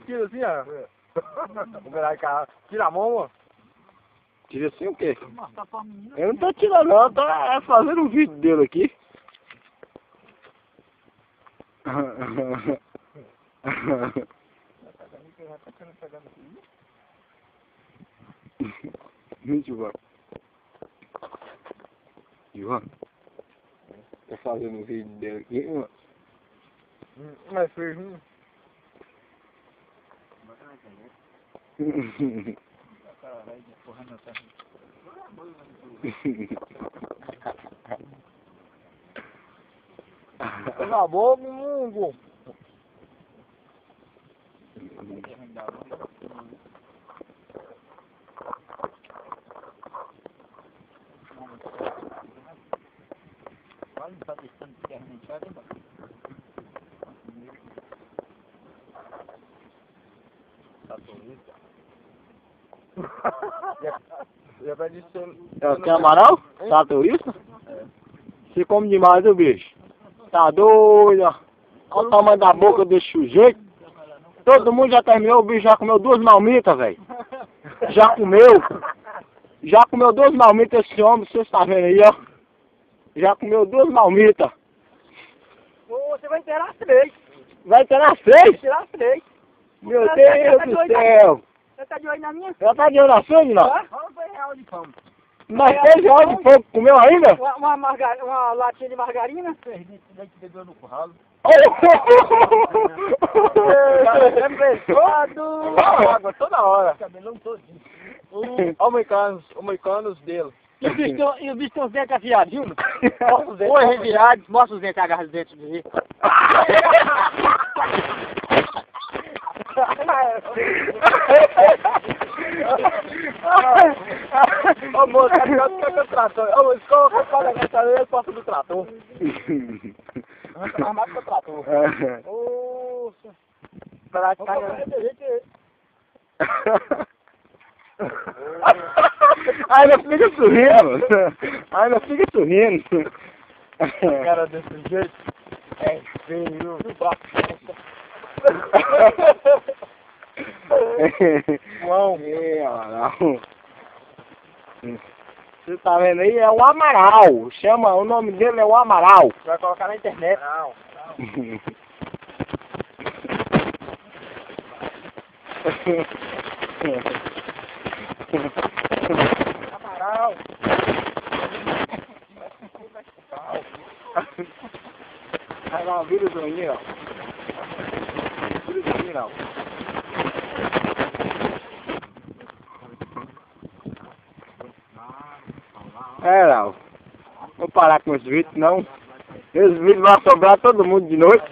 Tira assim, ó. O cara tira a mão, ó. Tira assim o quê? Eu não tô tirando não, eu tô fazendo um vídeo dele aqui. Ivan. Ivan. Tô fazendo um vídeo dele aqui, Ivan. Mas fez Cala a boca, Mungo. Já vai dizer. Quer amaral? Tá turista? É. Você come demais, o bicho. Tá doido, ó. Olha o tamanho da boca desse sujeito. Todo mundo já terminou, o bicho já comeu 2 marmitas, velho. Já comeu. Já comeu 2 marmitas esse homem, vocês estão vendo aí, ó. Já comeu 2 marmitas. Você vai inteirar 3. Vai ter nas 3? Tirar 3. Meu Deus do céu. Você tá de olho na minha? Já tá de olho na frente, não? Vamos ver real de pão. Mas 3 horas de fogo comeu ainda? Uma latinha de margarina. Leite bebeu no curralo. Água toda hora. Cabelão todinho. Olha o moicanos dele. E o bicho tem os dentes afiados, viu? Mostra os dentes. Oi, revirado. Mostra os dentes, agarra os dentes dele. Ô moço, cadê o trator? Ô moço, qual é a gastadeira? Ele passa do trator. Armado com o trator. Oxa. Esperar que caia. Ainda fica sorrindo. Ainda fica sorrindo. Cara desse jeito é feio. Uau. Você tá vendo aí? É o Amaral. Chama, o nome dele é o Amaral. Vai colocar na internet. Não. Amaral. Vai lá, vira o zoinho, ó. Vira o zoinho, não. Não. Vou parar com os vídeos, não. Esse vídeo vai assombrar todo mundo de noite.